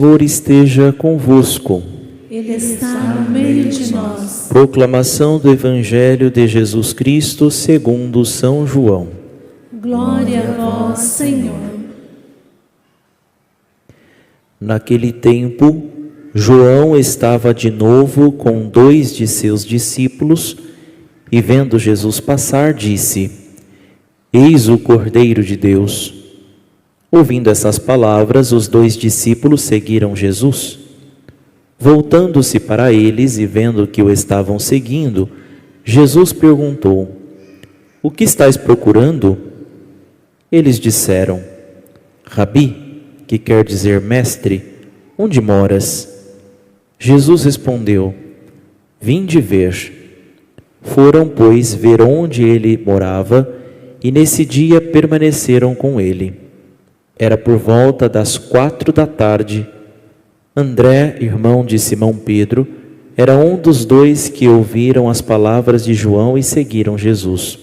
O Senhor esteja convosco. Ele está no meio de nós. Proclamação do Evangelho de Jesus Cristo segundo São João. Glória a vós, Senhor. Naquele tempo, João estava de novo com 2 de seus discípulos e, vendo Jesus passar, disse: Eis o Cordeiro de Deus. Ouvindo essas palavras, os 2 discípulos seguiram Jesus. Voltando-se para eles e vendo que o estavam seguindo, Jesus perguntou: O que estáis procurando? Eles disseram: Rabi, que quer dizer mestre, onde moras? Jesus respondeu: Vinde ver. Foram, pois, ver onde ele morava, e nesse dia permaneceram com ele. Era por volta das 4 da tarde. André, irmão de Simão Pedro, era um dos 2 que ouviram as palavras de João e seguiram Jesus.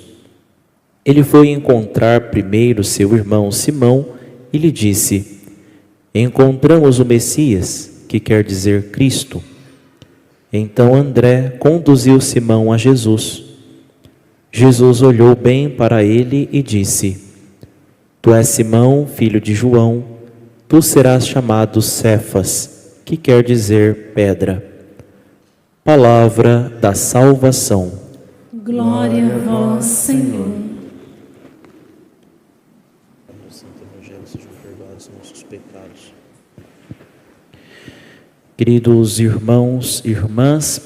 Ele foi encontrar primeiro seu irmão Simão e lhe disse: Encontramos o Messias, que quer dizer Cristo. Então André conduziu Simão a Jesus. Jesus olhou bem para ele e disse: Tu és Simão, filho de João, tu serás chamado Cefas, que quer dizer pedra. Palavra da salvação. Glória a vós, Senhor. No Santo Evangelho sejam perdoados nossos pecados. Queridos irmãos e irmãs,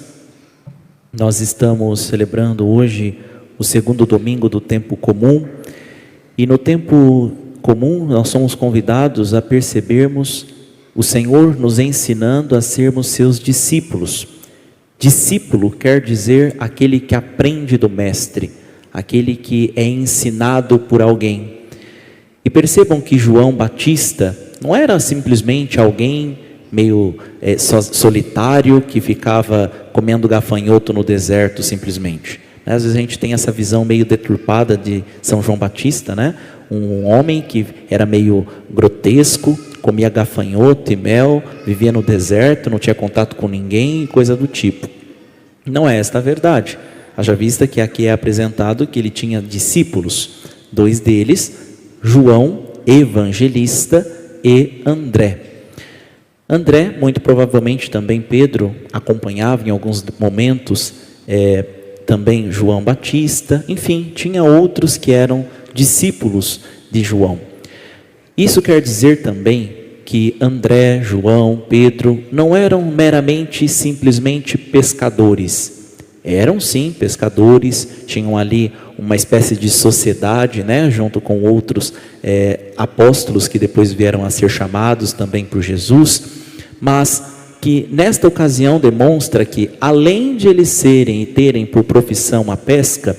nós estamos celebrando hoje o segundo domingo do tempo comum. E no tempo comum nós somos convidados a percebermos o Senhor nos ensinando a sermos seus discípulos. Discípulo quer dizer aquele que aprende do Mestre, aquele que é ensinado por alguém. E percebam que João Batista não era simplesmente alguém meio solitário que ficava comendo gafanhoto no deserto simplesmente. Às vezes a gente tem essa visão meio deturpada de São João Batista, né? Um homem que era meio grotesco, comia gafanhoto e mel, vivia no deserto, não tinha contato com ninguém, coisa do tipo. Não é esta a verdade. Haja vista que aqui é apresentado que ele tinha discípulos, 2 deles, João, evangelista, e André. André, muito provavelmente também Pedro, acompanhava em alguns momentos também João Batista, enfim, tinha outros que eram discípulos de João. Isso quer dizer também que André, João, Pedro não eram meramente simplesmente pescadores. Eram sim pescadores, tinham ali uma espécie de sociedade, né, junto com outros apóstolos que depois vieram a ser chamados também por Jesus, mas que nesta ocasião demonstra que, além de eles serem e terem por profissão a pesca,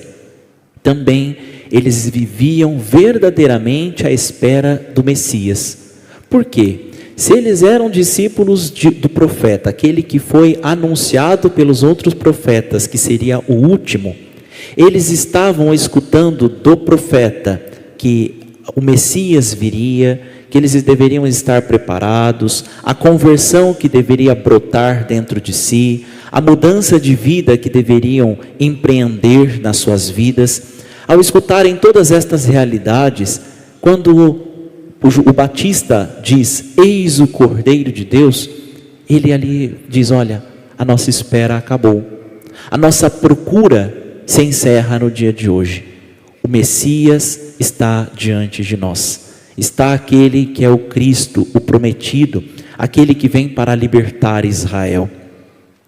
também eles viviam verdadeiramente à espera do Messias. Por quê? Se eles eram discípulos do profeta, aquele que foi anunciado pelos outros profetas, que seria o último, eles estavam escutando do profeta que o Messias viria, que eles deveriam estar preparados, a conversão que deveria brotar dentro de si, a mudança de vida que deveriam empreender nas suas vidas. Ao escutarem todas estas realidades, quando o Batista diz: Eis o Cordeiro de Deus, ele ali diz: olha, a nossa espera acabou, a nossa procura se encerra no dia de hoje. O Messias está diante de nós. Está aquele que é o Cristo, o prometido, aquele que vem para libertar Israel.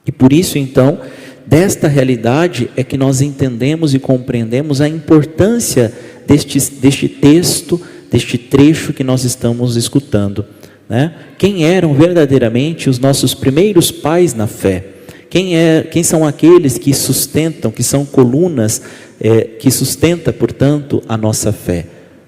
E por isso então, desta realidade é que nós entendemos e compreendemos a importância deste texto, deste trecho que nós estamos escutando, né? Quem eram verdadeiramente os nossos primeiros pais na fé? Quem são aqueles que sustentam, que são colunas, que sustenta, portanto, a nossa fé?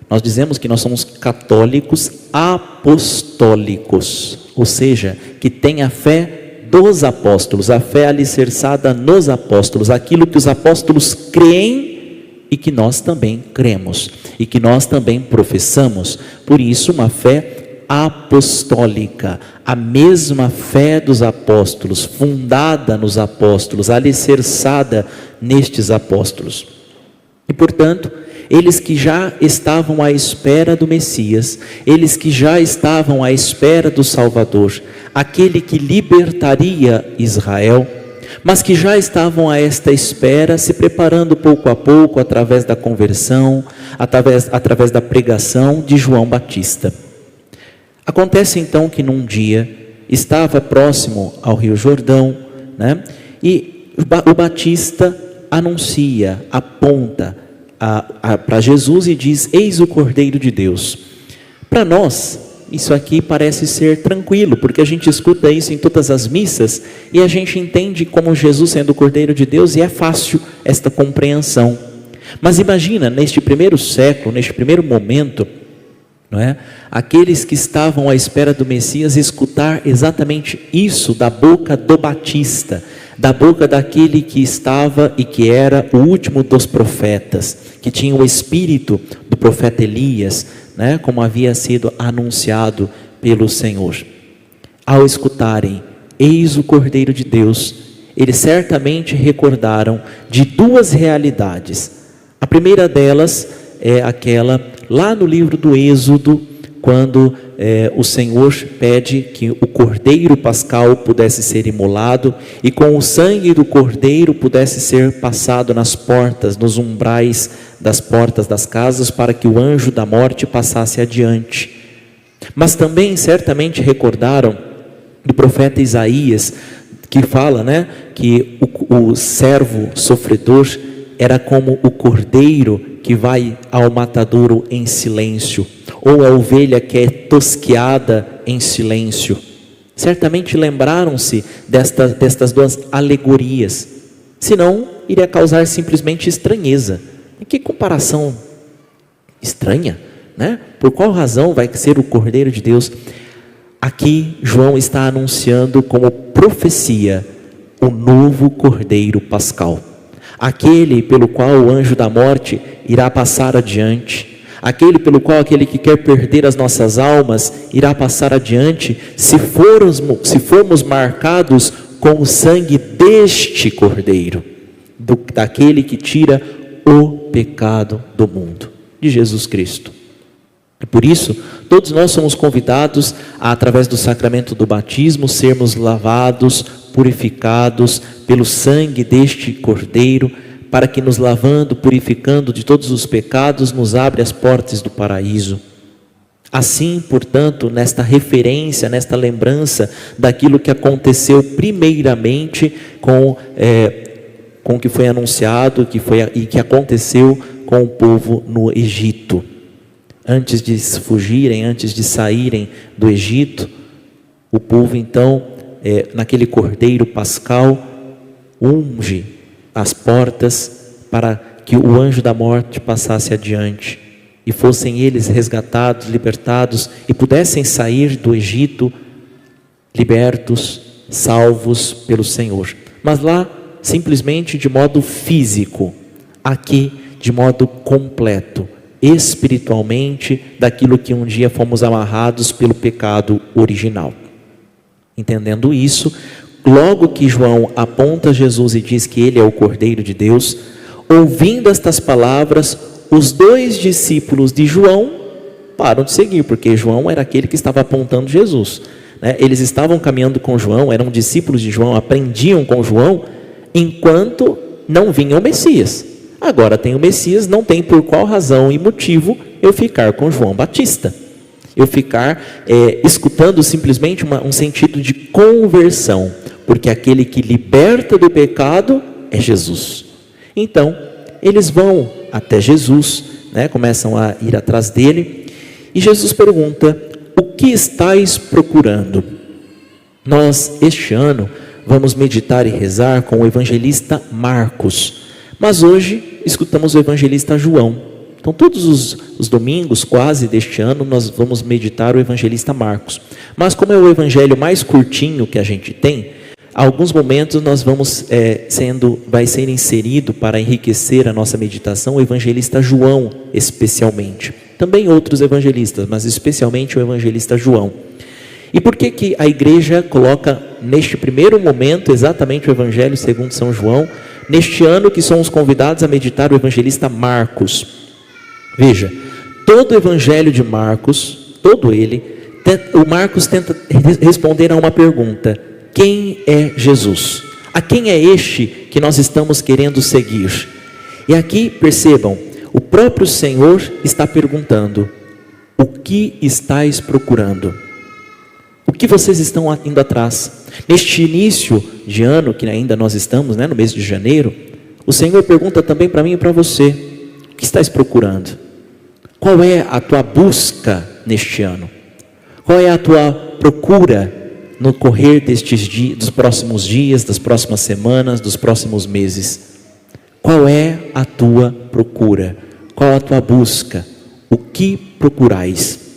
Nós dizemos que nós somos católicos apostólicos, ou seja, que tem a fé dos apóstolos, a fé alicerçada nos apóstolos, aquilo que os apóstolos creem e que nós também cremos, e que nós também professamos. Por isso, uma fé apostólica, a mesma fé dos apóstolos, fundada nos apóstolos, alicerçada nestes apóstolos. E, portanto, eles que já estavam à espera do Messias, eles que já estavam à espera do Salvador, aquele que libertaria Israel, mas que já estavam a esta espera, se preparando pouco a pouco, através da conversão, através da pregação de João Batista. Acontece então que num dia, estava próximo ao Rio Jordão, né? E o Batista anuncia, aponta para Jesus e diz: eis o Cordeiro de Deus. Para nós, isso aqui parece ser tranquilo, porque a gente escuta isso em todas as missas e a gente entende como Jesus sendo o Cordeiro de Deus, e é fácil esta compreensão. Mas imagina, neste primeiro século, neste primeiro momento, não é? Aqueles que estavam à espera do Messias escutar exatamente isso da boca do Batista, da boca daquele que estava e que era o último dos profetas, que tinha o espírito do profeta Elias, né? Como havia sido anunciado pelo Senhor. Ao escutarem, eis o Cordeiro de Deus, eles certamente recordaram de duas realidades. A primeira delas é aquela lá no livro do Êxodo, quando o Senhor pede que o cordeiro pascal pudesse ser imolado e com o sangue do cordeiro pudesse ser passado nas portas, nos umbrais das portas das casas, para que o anjo da morte passasse adiante. Mas também certamente recordaram do profeta Isaías, que fala, né, que o servo sofredor era como o cordeiro que vai ao matadouro em silêncio, ou a ovelha que é tosqueada em silêncio. Certamente lembraram-se destas duas alegorias, senão iria causar simplesmente estranheza. E que comparação estranha, né? Por qual razão vai ser o Cordeiro de Deus? Aqui João está anunciando como profecia o novo Cordeiro pascal, aquele pelo qual o anjo da morte irá passar adiante, aquele pelo qual aquele que quer perder as nossas almas irá passar adiante, se formos marcados com o sangue deste Cordeiro, daquele que tira o pecado do mundo, de Jesus Cristo. E por isso, todos nós somos convidados a, através do sacramento do batismo, sermos lavados, purificados pelo sangue deste Cordeiro, para que nos lavando, purificando de todos os pecados, nos abre as portas do paraíso. Assim, portanto, nesta referência, nesta lembrança daquilo que aconteceu primeiramente com o que foi anunciado e que aconteceu com o povo no Egito. Antes de fugirem, antes de saírem do Egito, o povo então, naquele cordeiro pascal, unge as portas para que o anjo da morte passasse adiante e fossem eles resgatados, libertados e pudessem sair do Egito libertos, salvos pelo Senhor. Mas lá, simplesmente de modo físico, aqui de modo completo, espiritualmente, daquilo que um dia fomos amarrados pelo pecado original. Entendendo isso, logo que João aponta Jesus e diz que ele é o Cordeiro de Deus, ouvindo estas palavras, os dois discípulos de João param de seguir, porque João era aquele que estava apontando Jesus, né? Eles estavam caminhando com João, eram discípulos de João, aprendiam com João, enquanto não vinha o Messias. Agora tem o Messias, não tem por qual razão e motivo eu ficar com João Batista, eu ficar escutando simplesmente um sentido de conversão, porque aquele que liberta do pecado é Jesus. Então eles vão até Jesus, né? Começam a ir atrás dele, e Jesus pergunta: o que estáis procurando? Nós este ano vamos meditar e rezar com o evangelista Marcos, mas hoje escutamos o evangelista João. Então todos os domingos quase deste ano nós vamos meditar o evangelista Marcos. Mas como é o evangelho mais curtinho que a gente tem, alguns momentos nós vai ser inserido para enriquecer a nossa meditação o evangelista João especialmente. Também outros evangelistas, mas especialmente o evangelista João. E por que a igreja coloca neste primeiro momento exatamente o Evangelho segundo São João, neste ano que somos convidados a meditar o evangelista Marcos? Veja, todo o Evangelho de Marcos, todo ele, o Marcos tenta responder a uma pergunta: quem é Jesus? A quem é este que nós estamos querendo seguir? E aqui percebam, o próprio Senhor está perguntando: o que estáis procurando? O que vocês estão indo atrás? Neste início de ano, que ainda nós estamos, no mês de janeiro, o Senhor pergunta também para mim e para você: o que estáis procurando? Qual é a tua busca neste ano? Qual é a tua procura no correr destes dias, dos próximos dias, das próximas semanas, dos próximos meses? Qual é a tua procura? Qual a tua busca? O que procurais?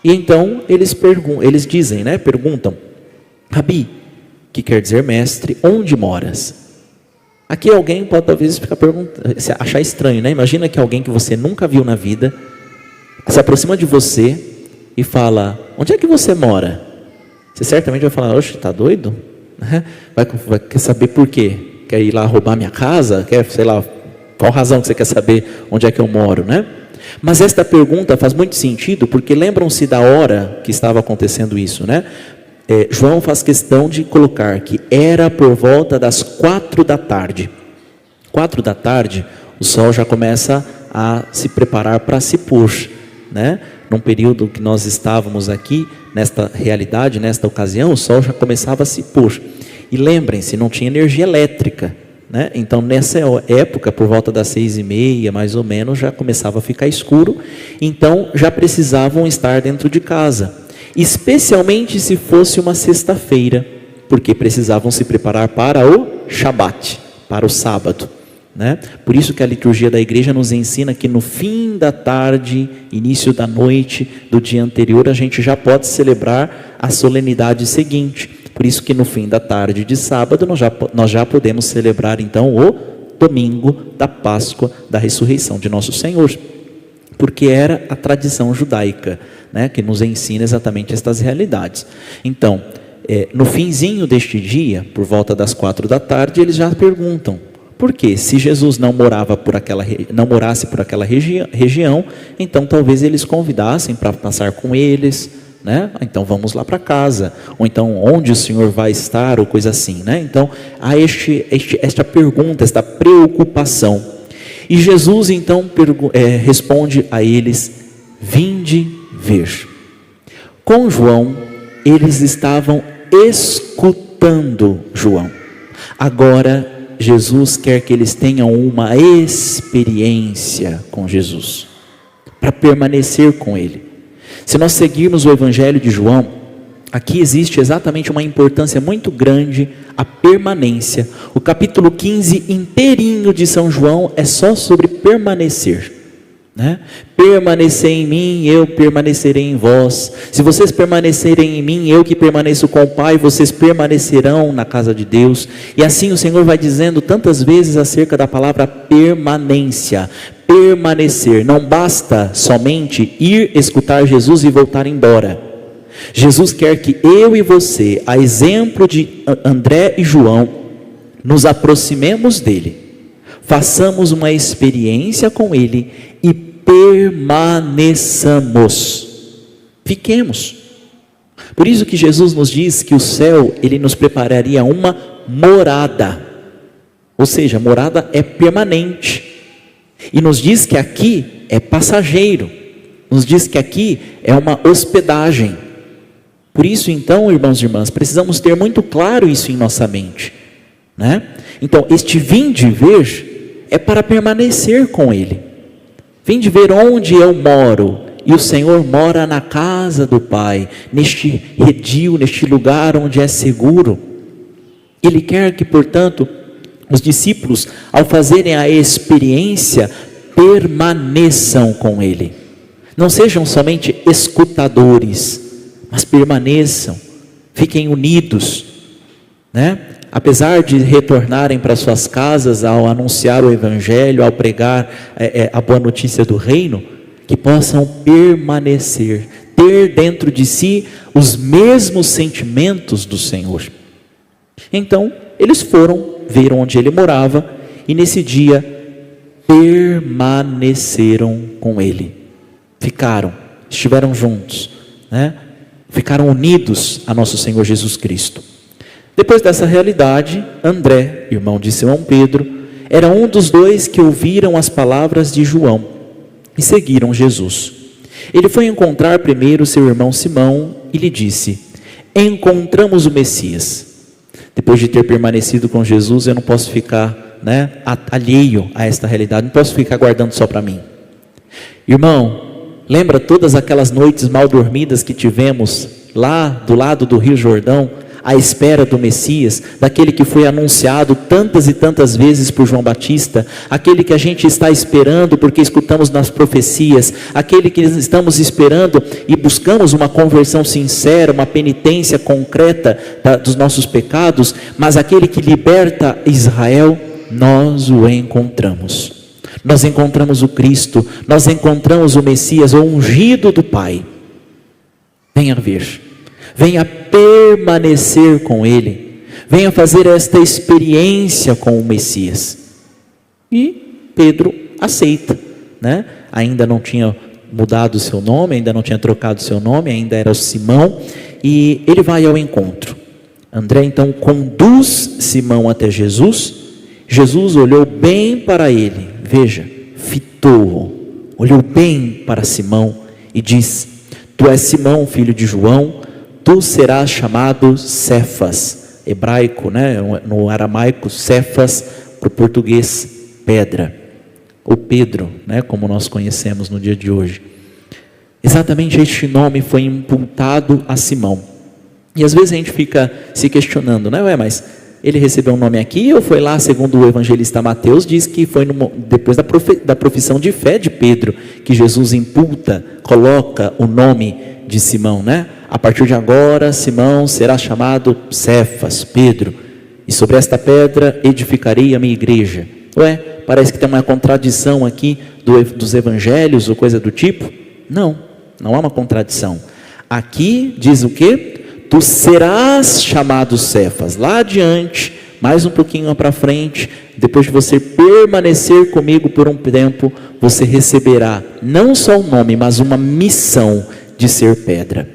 E então eles dizem, perguntam: Rabi, que quer dizer mestre, onde moras? Aqui alguém pode talvez ficar achar estranho, Imagina que alguém que você nunca viu na vida se aproxima de você e fala: onde é que você mora? Você certamente vai falar: oxe, tá doido? Quer saber por quê? Quer ir lá roubar minha casa? Sei lá, qual razão que você quer saber onde é que eu moro, Mas esta pergunta faz muito sentido, porque lembram-se da hora que estava acontecendo isso, João faz questão de colocar que era por volta das 4 da tarde. 4 da tarde, o sol já começa a se preparar para se pôr, Num período que nós estávamos aqui, nesta realidade, nesta ocasião, o sol já começava a se pôr. E lembrem-se, não tinha energia elétrica, Então nessa época, por volta das 6h30 mais ou menos, já começava a ficar escuro. Então já precisavam estar dentro de casa, especialmente se fosse uma sexta-feira, porque precisavam se preparar para o Shabat, para o sábado, Por isso que a liturgia da igreja nos ensina que no fim da tarde, início da noite do dia anterior, a gente já pode celebrar a solenidade seguinte. Por isso que no fim da tarde de sábado nós já podemos celebrar então o domingo da Páscoa, da ressurreição de nosso Senhor, porque era a tradição judaica, que nos ensina exatamente estas realidades. Então, no finzinho deste dia, por volta das 4 da tarde, eles já perguntam: por quê? Se Jesus não morasse por aquela região, então talvez eles convidassem para passar com eles, Então vamos lá para casa, ou então onde o Senhor vai estar, ou coisa assim, Então há esta pergunta, esta preocupação. E Jesus então responde a eles: vinde ver. Com João, eles estavam escutando João. Agora Jesus quer que eles tenham uma experiência com Jesus, para permanecer com Ele. Se nós seguirmos o Evangelho de João, aqui existe exatamente uma importância muito grande, a permanência. O capítulo 15 inteirinho de São João é só sobre permanecer, Permanecer em mim, eu permanecerei em vós. Se vocês permanecerem em mim, eu que permaneço com o Pai, vocês permanecerão na casa de Deus. E assim o Senhor vai dizendo tantas vezes acerca da palavra permanência. Permanecer, não basta somente ir escutar Jesus e voltar embora. Jesus quer que eu e você, a exemplo de André e João, nos aproximemos dele, façamos uma experiência com ele e permaneçamos, fiquemos. Por isso que Jesus nos diz que o céu, ele nos prepararia uma morada, ou seja, morada é permanente, e nos diz que aqui é passageiro, nos diz que aqui é uma hospedagem. Por isso então, irmãos e irmãs, precisamos ter muito claro isso em nossa mente, Então este vinde ver é para permanecer com ele. Vinde ver onde eu moro, e o Senhor mora na casa do Pai, neste redil, neste lugar onde é seguro. Ele quer que, portanto, os discípulos, ao fazerem a experiência, permaneçam com Ele. Não sejam somente escutadores, mas permaneçam, fiquem unidos, Apesar de retornarem para suas casas ao anunciar o Evangelho, ao pregar a boa notícia do reino, que possam permanecer, ter dentro de si os mesmos sentimentos do Senhor. Então, eles foram, viram onde ele morava, e nesse dia permaneceram com ele. Ficaram, estiveram juntos, né? Ficaram unidos a nosso Senhor Jesus Cristo. Depois dessa realidade, André, irmão de Simão Pedro, era um dos dois que ouviram as palavras de João e seguiram Jesus. Ele foi encontrar primeiro seu irmão Simão e lhe disse: encontramos o Messias. Depois de ter permanecido com Jesus, eu não posso ficar, alheio a esta realidade, não posso ficar guardando só para mim. Irmão, lembra todas aquelas noites mal dormidas que tivemos lá do lado do Rio Jordão, à espera do Messias, daquele que foi anunciado tantas e tantas vezes por João Batista, aquele que a gente está esperando porque escutamos nas profecias, aquele que estamos esperando e buscamos uma conversão sincera, uma penitência concreta dos nossos pecados, mas aquele que liberta Israel, nós o encontramos. Nós encontramos o Cristo, nós encontramos o Messias, o ungido do Pai. Venha ver, venha permanecer com Ele, venha fazer esta experiência com o Messias. E Pedro aceita, ainda não tinha mudado o seu nome, ainda não tinha trocado o seu nome, ainda era o Simão, e ele vai ao encontro. André então conduz Simão até Jesus. Jesus olhou bem para ele, veja, fitou-o, olhou bem para Simão e diz: tu és Simão, filho de João, tu serás chamado Cefas, hebraico, no aramaico, Cefas, para o português, pedra, ou Pedro, como nós conhecemos no dia de hoje. Exatamente este nome foi imputado a Simão. E às vezes a gente fica se questionando, mas ele recebeu um nome aqui ou foi lá, segundo o evangelista Mateus, diz que foi depois da profissão de fé de Pedro, que Jesus imputa, coloca o nome de Simão, A partir de agora, Simão será chamado Cefas, Pedro, e sobre esta pedra edificarei a minha igreja. Parece que tem uma contradição aqui dos evangelhos ou coisa do tipo. Não há uma contradição. Aqui diz o quê? Tu serás chamado Cefas. Lá adiante, mais um pouquinho para frente, depois de você permanecer comigo por um tempo, você receberá não só o nome, mas uma missão de ser pedra.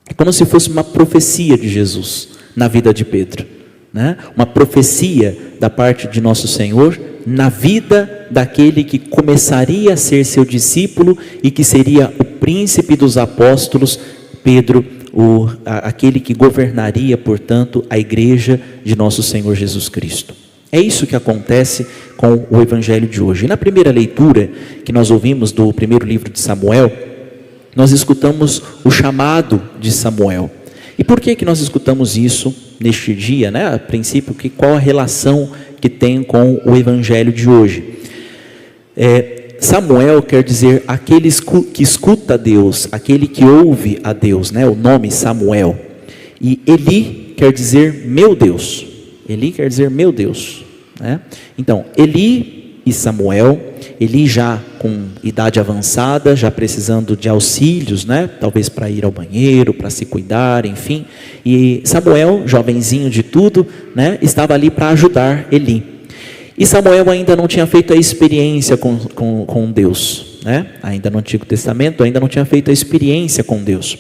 É como se fosse uma profecia de Jesus na vida de Pedro, Uma profecia da parte de nosso Senhor na vida daquele que começaria a ser seu discípulo e que seria o príncipe dos apóstolos, Pedro, aquele que governaria, portanto, a igreja de nosso Senhor Jesus Cristo. É isso que acontece com o evangelho de hoje. E na primeira leitura que nós ouvimos do primeiro livro de Samuel, nós escutamos o chamado de Samuel. E por que nós escutamos isso neste dia, A princípio, qual a relação que tem com o evangelho de hoje? Samuel quer dizer aquele que escuta a Deus, aquele que ouve a Deus, o nome Samuel. E Eli quer dizer meu Deus. Eli quer dizer meu Deus, Então, Eli e Samuel, Eli já com idade avançada, já precisando de auxílios, talvez para ir ao banheiro, para se cuidar, enfim. E Samuel, jovenzinho de tudo, estava ali para ajudar Eli. E Samuel ainda não tinha feito a experiência com Deus, ainda no Antigo Testamento, ainda não tinha feito a experiência com Deus.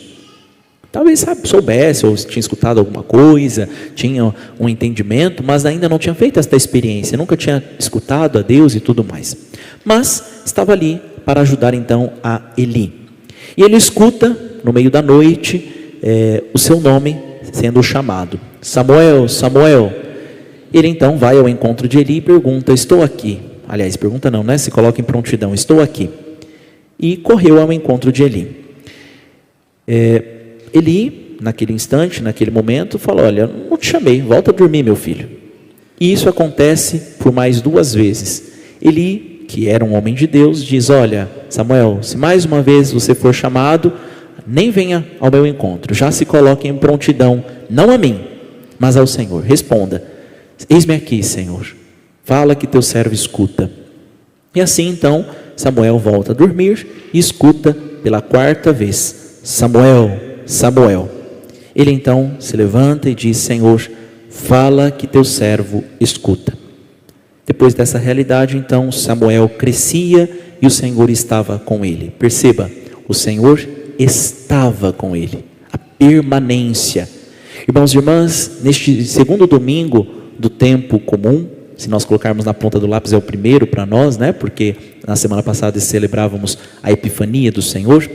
Talvez soubesse, ou tinha escutado alguma coisa, tinha um entendimento, mas ainda não tinha feito esta experiência, nunca tinha escutado a Deus e tudo mais. Mas estava ali para ajudar então a Eli. E ele escuta, no meio da noite, o seu nome sendo chamado: Samuel, Samuel. Ele então vai ao encontro de Eli e pergunta: estou aqui. Aliás, pergunta não, Se coloca em prontidão: estou aqui. E correu ao encontro de Eli. Eli, naquele instante, naquele momento, falou: olha, não te chamei, volta a dormir, meu filho. E isso acontece por mais 2 vezes. Eli, que era um homem de Deus, diz: olha, Samuel, se mais uma vez você for chamado, nem venha ao meu encontro, já se coloque em prontidão, não a mim, mas ao Senhor. Responda: eis-me aqui, Senhor, fala que teu servo escuta. E assim então Samuel volta a dormir e escuta pela 4ª vez: Samuel, Samuel. Ele então se levanta e diz: Senhor, fala que teu servo escuta. Depois dessa realidade, então, Samuel crescia e o Senhor estava com ele. Perceba, o Senhor estava com ele. A permanência. Irmãos e irmãs, neste segundo domingo do tempo comum, se nós colocarmos na ponta do lápis é o primeiro para nós, né? Porque na semana passada celebrávamos a Epifania do Senhor.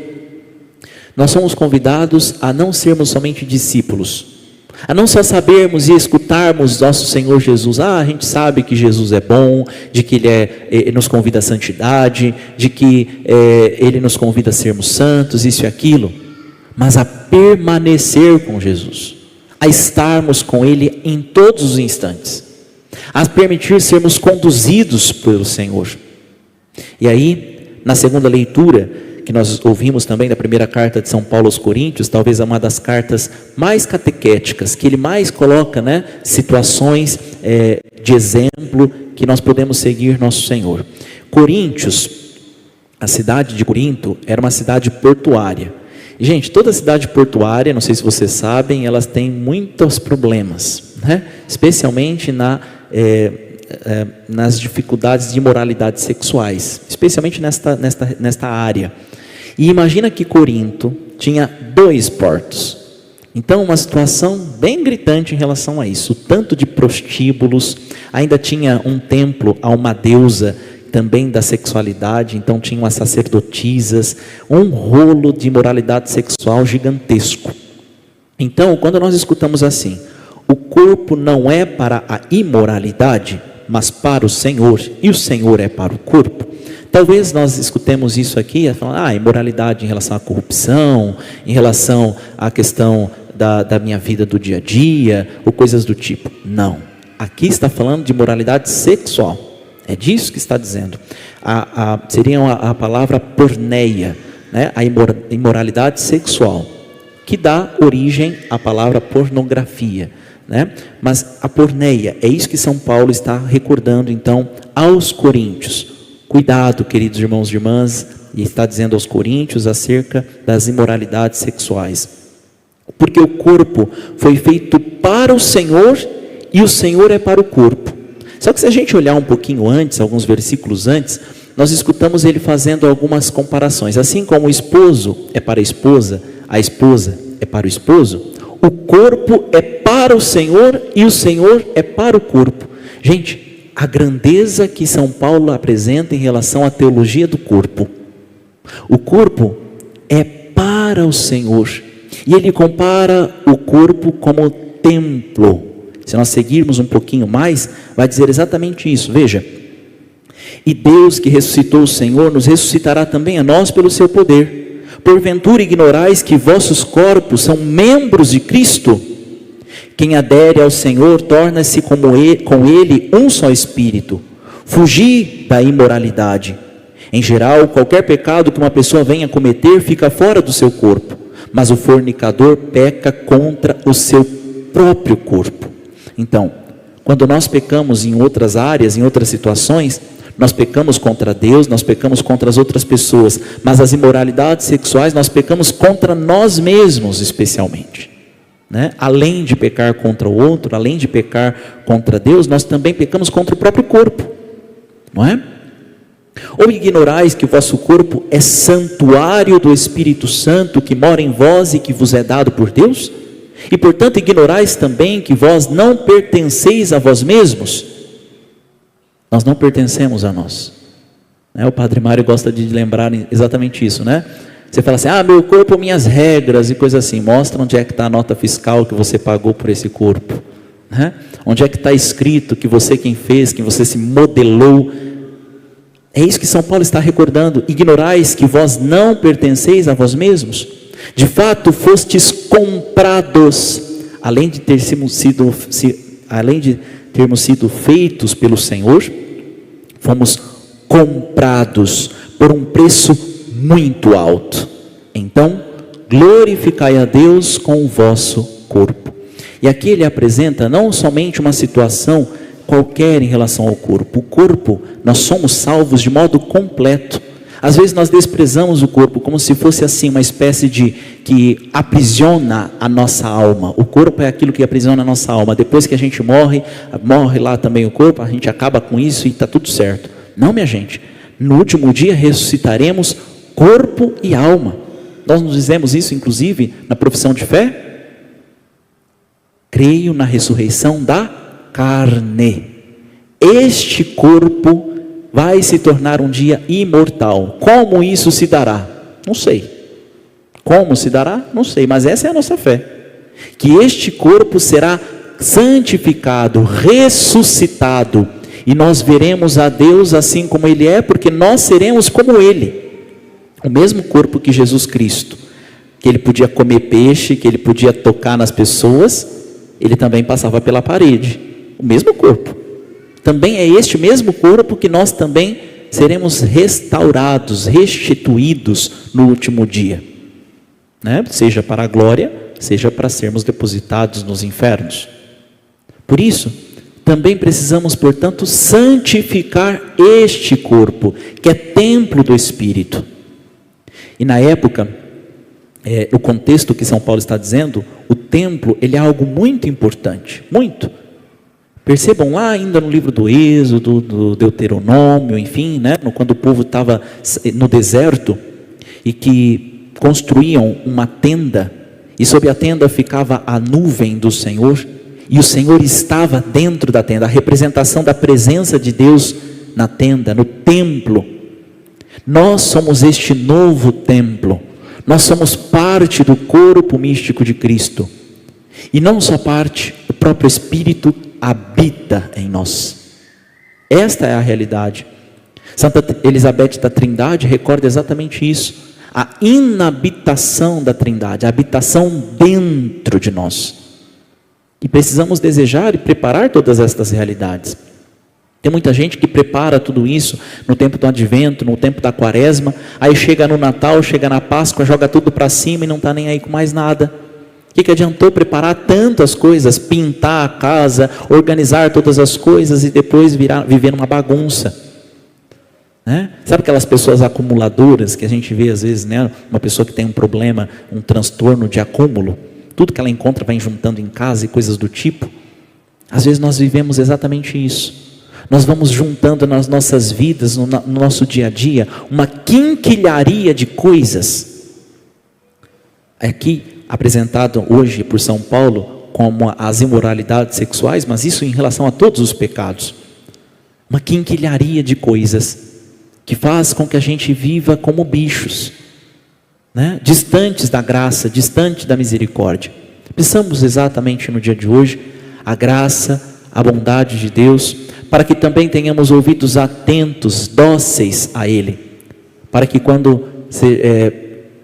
Nós somos convidados a não sermos somente discípulos, a não só sabermos e escutarmos nosso Senhor Jesus. A gente sabe que Jesus é bom, de que Ele nos convida à santidade, de que Ele nos convida a sermos santos, isso e aquilo, mas a permanecer com Jesus, a estarmos com Ele em todos os instantes, a permitir sermos conduzidos pelo Senhor. E aí, na segunda leitura, que nós ouvimos também da primeira carta de São Paulo aos Coríntios, talvez é uma das cartas mais catequéticas, que ele mais coloca, né, situações de exemplo que nós podemos seguir nosso Senhor. Coríntios, a cidade de Corinto, era uma cidade portuária. E, gente, toda cidade portuária, não sei se vocês sabem, elas têm muitos problemas, né? Especialmente nas dificuldades de imoralidades sexuais, especialmente nesta área. E imagina que Corinto tinha 2 portos. Então, uma situação bem gritante em relação a isso. O tanto de prostíbulos, ainda tinha um templo a uma deusa também da sexualidade, então tinham as sacerdotisas, um rolo de imoralidade sexual gigantesco. Então, quando nós escutamos assim: o corpo não é para a imoralidade, mas para o Senhor, e o Senhor é para o corpo. Talvez nós escutemos isso aqui, falando, imoralidade em relação à corrupção, em relação à questão da minha vida do dia a dia, ou coisas do tipo. Não, aqui está falando de imoralidade sexual, é disso que está dizendo. Seria a palavra porneia, né? A imoralidade sexual, que dá origem à palavra pornografia, né? Mas a porneia, é isso que São Paulo está recordando então aos coríntios. Cuidado, queridos irmãos e irmãs, e está dizendo aos coríntios acerca das imoralidades sexuais, porque o corpo foi feito para o Senhor e o Senhor é para o corpo. Só que se a gente olhar um pouquinho antes, alguns versículos antes, nós escutamos ele fazendo algumas comparações. Assim como o esposo é para a esposa é para o esposo, o corpo é para o Senhor e o Senhor é para o corpo. Gente, a grandeza que São Paulo apresenta em relação à teologia do corpo. O corpo é para o Senhor. E ele compara o corpo como templo. Se nós seguirmos um pouquinho mais, vai dizer exatamente isso. Veja: e Deus que ressuscitou o Senhor, nos ressuscitará também a nós pelo seu poder. Porventura ignorais que vossos corpos são membros de Cristo? Quem adere ao Senhor torna-se com Ele um só espírito. Fugi da imoralidade. Em geral, qualquer pecado que uma pessoa venha cometer fica fora do seu corpo, mas o fornicador peca contra o seu próprio corpo. Então, quando nós pecamos em outras áreas, em outras situações, nós pecamos contra Deus, nós pecamos contra as outras pessoas, mas as imoralidades sexuais nós pecamos contra nós mesmos especialmente. Né? Além de pecar contra o outro, além de pecar contra Deus, nós também pecamos contra o próprio corpo, não é? Ou ignorais que o vosso corpo é santuário do Espírito Santo que mora em vós e que vos é dado por Deus? E portanto ignorais também que vós não pertenceis a vós mesmos? Nós não pertencemos a nós, né? O Padre Mário gosta de lembrar exatamente isso, né? Você fala assim, meu corpo, minhas regras e coisa assim. Mostra onde é que está a nota fiscal que você pagou por esse corpo, né? Onde é que está escrito que você quem fez, que você se modelou. É isso que São Paulo está recordando. Ignorais que vós não pertenceis a vós mesmos? De fato fostes comprados, além de termos sido feitos pelo Senhor, fomos comprados por um preço muito alto. Então, glorificai a Deus com o vosso corpo. E aqui ele apresenta não somente uma situação qualquer em relação ao corpo. O corpo, nós somos salvos de modo completo. Às vezes nós desprezamos o corpo como se fosse assim uma espécie de que aprisiona a nossa alma. O corpo é aquilo que aprisiona a nossa alma. Depois que a gente morre lá também o corpo, a gente acaba com isso e está tudo certo. Não, minha gente, no último dia ressuscitaremos corpo e alma. Nós nos dizemos isso inclusive na profissão de fé. Creio na ressurreição da carne. Este corpo vai se tornar um dia imortal. Como isso se dará? Não sei. Como se dará? Não sei, mas essa é a nossa fé. Que este corpo será santificado, ressuscitado, e nós veremos a Deus assim como Ele é, porque nós seremos como Ele. O mesmo corpo que Jesus Cristo, que Ele podia comer peixe, que Ele podia tocar nas pessoas, Ele também passava pela parede. O mesmo corpo. Também é este mesmo corpo que nós também seremos restaurados, restituídos no último dia, né? Seja para a glória, seja para sermos depositados nos infernos. Por isso, também precisamos, portanto, santificar este corpo, que é templo do Espírito. E na época, o contexto que São Paulo está dizendo, o templo, ele é algo muito importante, muito. Percebam lá ainda no livro do Êxodo, do Deuteronômio, enfim, né? Quando o povo estava no deserto e que construíam uma tenda, e sobre a tenda ficava a nuvem do Senhor, e o Senhor estava dentro da tenda, a representação da presença de Deus na tenda, no templo. Nós somos este novo templo, nós somos parte do corpo místico de Cristo, e não só parte, o próprio Espírito habita em nós. Esta é a realidade. Santa Elizabeth da Trindade recorda exatamente isso, a inabitação da Trindade, a habitação dentro de nós. E precisamos desejar e preparar todas estas realidades. Tem muita gente que prepara tudo isso no tempo do Advento, no tempo da Quaresma, aí chega no Natal, chega na Páscoa, joga tudo para cima e não está nem aí com mais nada. O que adiantou preparar tantas coisas, pintar a casa, organizar todas as coisas e depois viver numa bagunça, né? Sabe aquelas pessoas acumuladoras que a gente vê às vezes, né? Uma pessoa que tem um problema, um transtorno de acúmulo, tudo que ela encontra vai juntando em casa e coisas do tipo. Às vezes nós vivemos exatamente isso. Nós vamos juntando nas nossas vidas, no nosso dia a dia, uma quinquilharia de coisas. Aqui apresentado hoje por São Paulo como as imoralidades sexuais, mas isso em relação a todos os pecados. Uma quinquilharia de coisas que faz com que a gente viva como bichos, né? Distantes da graça, distantes da misericórdia. Precisamos exatamente no dia de hoje a graça, a bondade de Deus, para que também tenhamos ouvidos atentos, dóceis a Ele, para que quando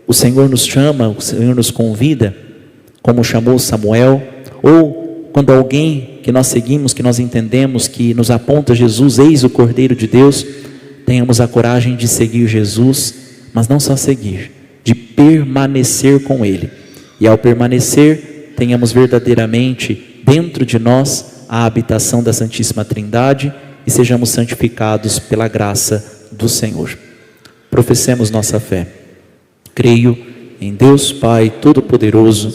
o Senhor nos chama, o Senhor nos convida, como chamou Samuel, ou quando alguém que nós seguimos, que nós entendemos, que nos aponta Jesus, eis o Cordeiro de Deus, tenhamos a coragem de seguir Jesus, mas não só seguir, de permanecer com Ele. E ao permanecer, tenhamos verdadeiramente dentro de nós a habitação da Santíssima Trindade e sejamos santificados pela graça do Senhor. Professemos nossa fé. Creio em Deus Pai Todo-Poderoso,